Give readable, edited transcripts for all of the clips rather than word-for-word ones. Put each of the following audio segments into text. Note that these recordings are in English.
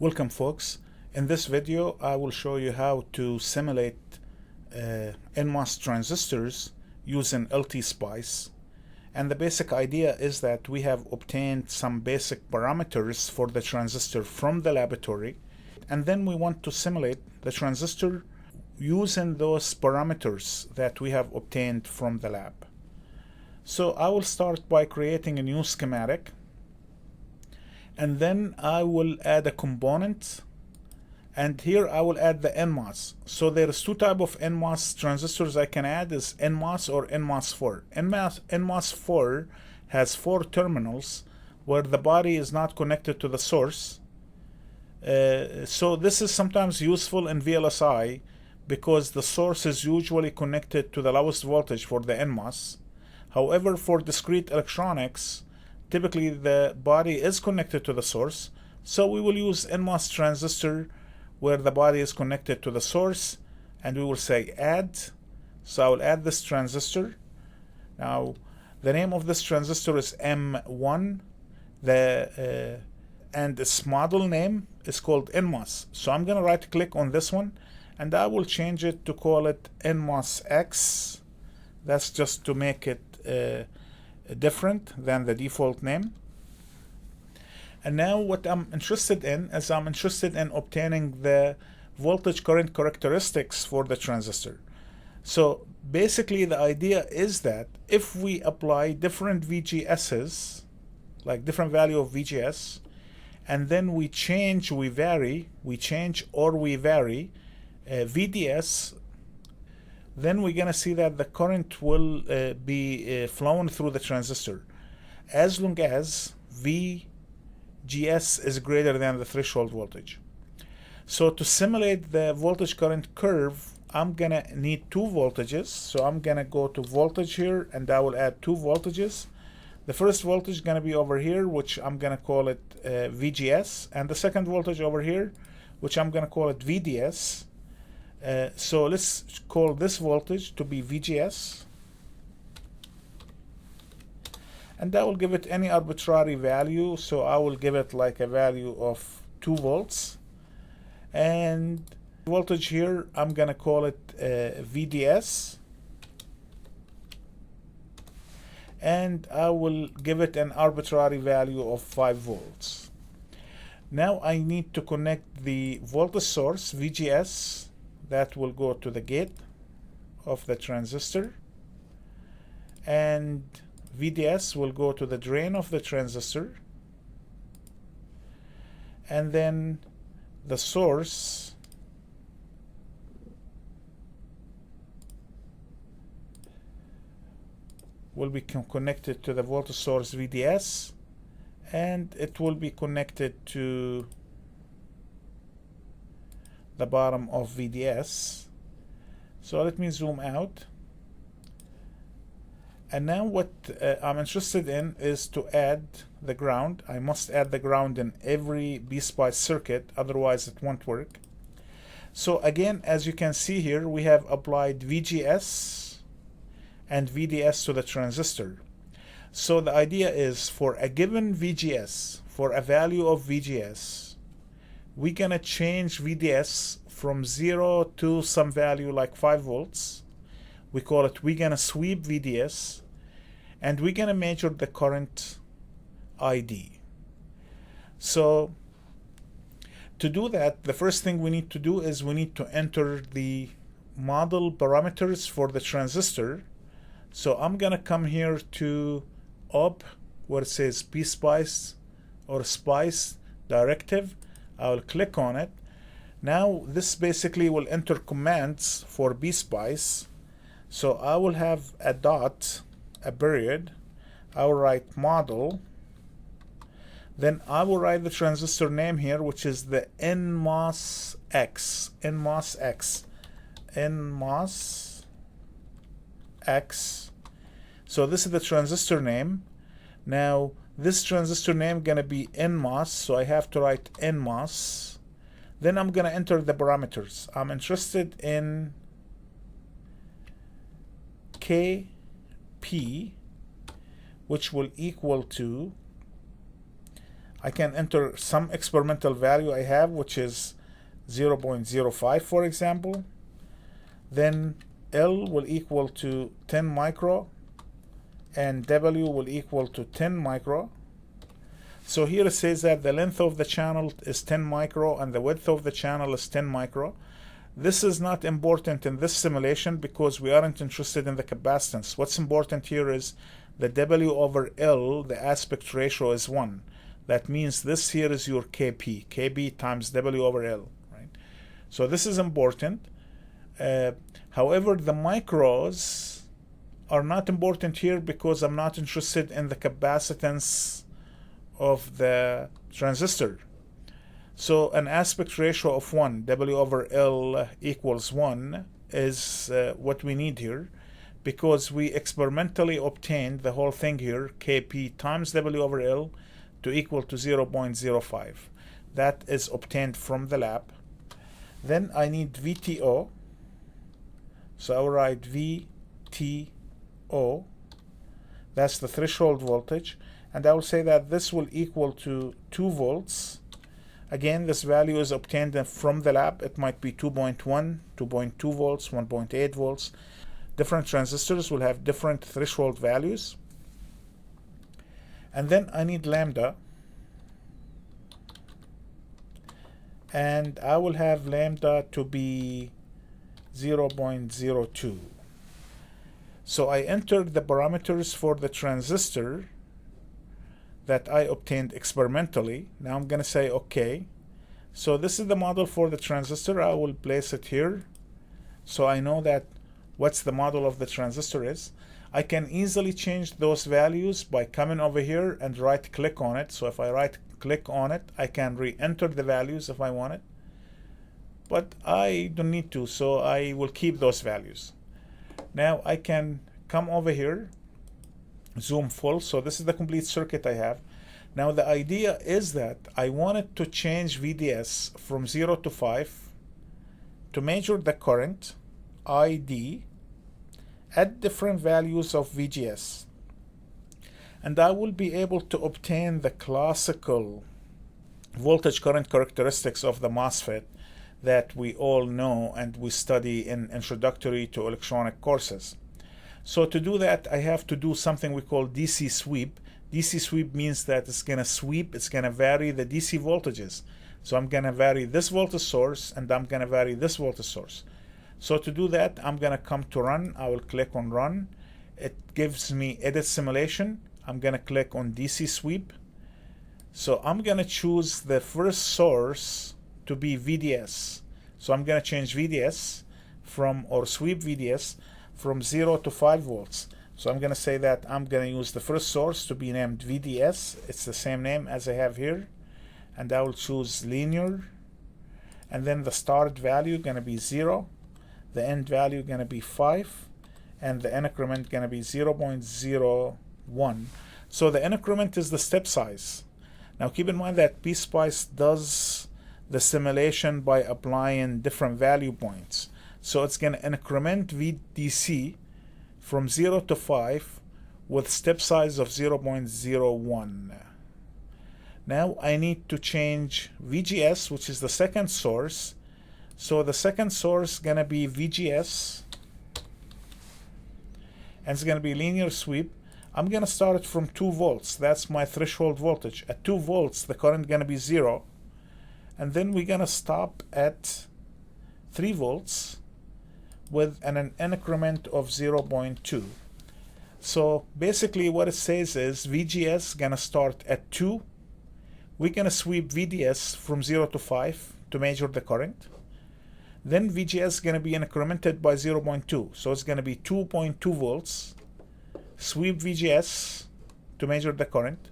Welcome folks. In this video I will show you how to simulate NMOS transistors using LTSPICE, and the basic idea is that we have obtained some basic parameters for the transistor from the laboratory, and then we want to simulate the transistor using those parameters that we have obtained from the lab. So I will start by creating a new schematic, and then I will add a component, and here I will add the NMOS. So there's two types of NMOS transistors I can add, is NMOS or NMOS4. NMOS4 has 4 terminals where the body is not connected to the source. So this is sometimes useful in VLSI because the source is usually connected to the lowest voltage for the NMOS. However, for discrete electronics, typically the body is connected to the source, so we will use NMOS transistor where the body is connected to the source, and we will say add. So I will add this transistor. Now the name of this transistor is M1, and its model name is called NMOS. So I'm going to right click on this one, and I will change it to call it NMOS X. That's just to make it different than the default name. And now what I'm interested in is I'm interested in obtaining the voltage current characteristics for the transistor. So basically the idea is that if we apply different VGS's, like different value of VGS, and then we vary VDS, then we're going to see that the current will be flowing through the transistor as long as VGS is greater than the threshold voltage. So to simulate the voltage current curve, I'm going to need 2 voltages. So I'm going to go to voltage here, and I will add 2 voltages. The first voltage is going to be over here, which I'm going to call it VGS, and the second voltage over here, which I'm going to call it VDS. So let's call this voltage to be VGS, and I will give it any arbitrary value. So I will give it like a value of 2 volts, and voltage here I'm gonna call it VDS, and I will give it an arbitrary value of 5 volts. Now I need to connect the voltage source VGS that will go to the gate of the transistor, and VDS will go to the drain of the transistor, and then the source will be connected to the voltage source VDS, and it will be connected to the bottom of VDS. So let me zoom out, and now what I'm interested in is to add the ground. I must add the ground in every PSPICE circuit, otherwise it won't work. So again, as you can see here, we have applied VGS and VDS to the transistor. So the idea is, for a given VGS, for a value of VGS, we're gonna change VDS from 0 to some value like 5 volts. We're gonna sweep VDS, and we're gonna measure the current ID. So to do that, the first thing we need to do is we need to enter the model parameters for the transistor. So I'm gonna come here to up where it says PSPICE or SPICE directive. I will click on it. Now this basically will enter commands for PSPICE. So I will have a dot, a period. I will write model. Then I will write the transistor name here, which is the NMOS X. NMOS X. NMOS X. So this is the transistor name. Now this transistor name gonna be NMOS, so I have to write NMOS. Then I'm gonna enter the parameters. I'm interested in KP, which will equal to, I can enter some experimental value I have, which is 0.05, for example. Then L will equal to 10 micro and W will equal to 10 micro. So here it says that the length of the channel is 10 micro and the width of the channel is 10 micro. This is not important in this simulation because we aren't interested in the capacitance. What's important here is the W over L, the aspect ratio is 1. That means this here is your Kp, Kb times W over L, right? So this is important. However, the micros are not important here because I'm not interested in the capacitance of the transistor. So an aspect ratio of 1, W over L equals 1, is what we need here, because we experimentally obtained the whole thing here, Kp times W over L, to equal to 0.05. That is obtained from the lab. Then I need VTO. So I'll write VTO. That's the threshold voltage. And I will say that this will equal to 2 volts. Again, this value is obtained from the lab. It might be 2.1, 2.2 volts, 1.8 volts. Different transistors will have different threshold values. And then I need lambda. And I will have lambda to be 0.02. So I entered the parameters for the transistor that I obtained experimentally. Now I'm going to say OK. So this is the model for the transistor. I will place it here. So I know that what's the model of the transistor is. I can easily change those values by coming over here and right click on it. So if I right click on it, I can re-enter the values if I want it. But I don't need to, so I will keep those values. Now I can come over here, zoom full. So this is the complete circuit I have. Now the idea is that I wanted to change VDS from 0 to 5 to measure the current ID at different values of VGS. And I will be able to obtain the classical voltage current characteristics of the MOSFET that we all know and we study in introductory to electronic courses. So to do that, I have to do something we call DC sweep. DC sweep means that it's going to sweep, it's going to vary the DC voltages. So I'm going to vary this voltage source and I'm going to vary this voltage source. So to do that, I'm going to come to run. I will click on run. It gives me edit simulation. I'm going to click on DC sweep. So I'm going to choose the first source to be VDS. So I'm going to change VDS from, or sweep VDS from 0 to 5 volts. So I'm going to say that I'm going to use the first source to be named VDS. It's the same name as I have here. And I will choose linear. And then the start value going to be 0. The end value going to be 5. And the increment going to be 0.01. So the increment is the step size. Now keep in mind that PSPICE does the simulation by applying different value points. So it's going to increment VDC from 0 to 5 with step size of 0.01. Now I need to change VGS, which is the second source. So the second source is going to be VGS, and it's going to be linear sweep. I'm going to start it from 2 volts. That's my threshold voltage. At 2 volts, the current is going to be 0. And then we're going to stop at 3 volts with an increment of 0.2. So basically what it says is VGS is going to start at 2. We're going to sweep VDS from 0 to 5 to measure the current. Then VGS is going to be incremented by 0.2. So it's going to be 2.2 volts. Sweep VGS to measure the current.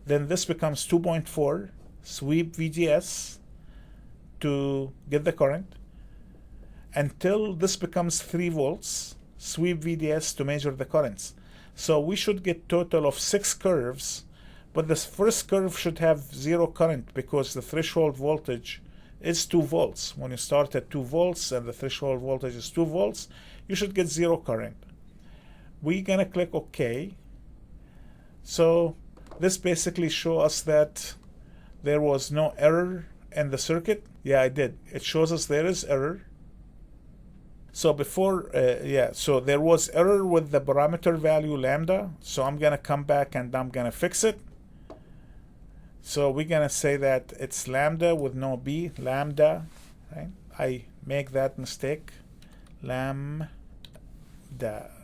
Then this becomes 2.4. Sweep VGS to get the current until this becomes 3 volts. Sweep VDS to measure the currents. So we should get total of 6 curves, but this first curve should have 0 current because the threshold voltage is 2 volts. When you start at 2 volts and the threshold voltage is 2 volts, you should get 0 current. We're going to click OK. So this basically shows us that there was no error in the circuit? Yeah, I did. It shows us there is error. So before, so there was error with the parameter value lambda. So I'm gonna come back and I'm gonna fix it. So we're gonna say that it's lambda with no b, lambda, right? I make that mistake, lambda,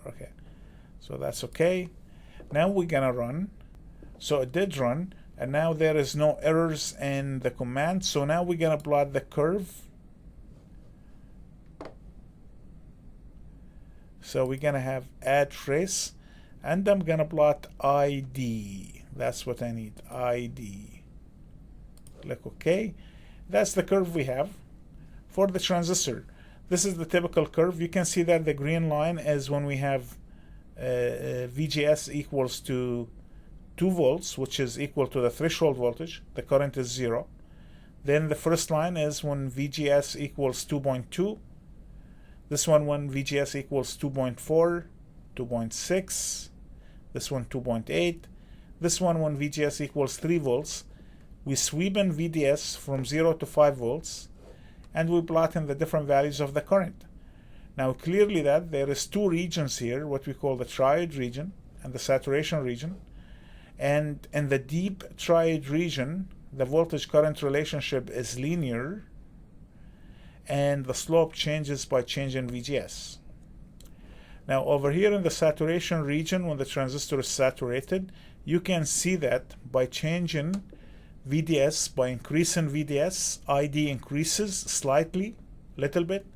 okay. So that's okay. Now we're gonna run. So it did run, and now there is no errors in the command. So now we're gonna plot the curve. So we're gonna have add trace, and I'm gonna plot ID. That's what I need, ID. Click OK. That's the curve we have for the transistor. This is the typical curve. You can see that the green line is when we have VGS equals to 2 volts, which is equal to the threshold voltage. The current is 0. Then the first line is when VGS equals 2.2. This one when VGS equals 2.4, 2.6. This one 2.8. This one when VGS equals 3 volts. We sweep in VDS from 0 to 5 volts, and we plot in the different values of the current. Now clearly that there is 2 regions here, what we call the triode region and the saturation region. And in the deep triode region, the voltage current relationship is linear, and the slope changes by changing VGS. Now over here in the saturation region, when the transistor is saturated, you can see that by changing VDS, by increasing VDS, ID increases slightly, little bit,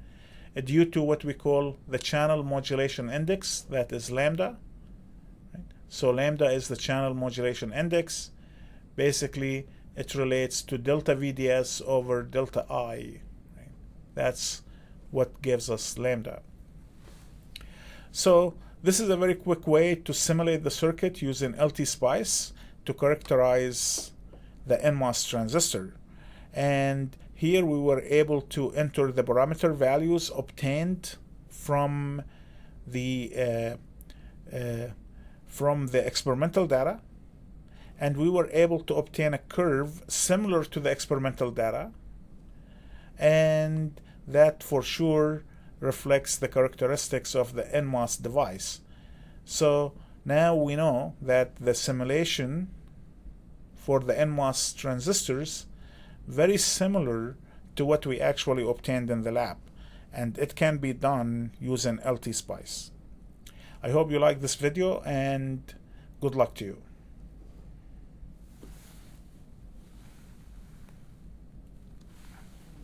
due to what we call the channel modulation index, that is lambda. Right? So lambda is the channel modulation index. Basically, it relates to delta VDS over delta I. Right? That's what gives us lambda. So this is a very quick way to simulate the circuit using LTSPICE to characterize the NMOS transistor. And here we were able to enter the parameter values obtained from the experimental data, and we were able to obtain a curve similar to the experimental data, and that for sure reflects the characteristics of the NMOS device. So now we know that the simulation for the NMOS transistors very similar to what we actually obtained in the lab, and it can be done using LTSPICE. I hope you like this video, and good luck to you.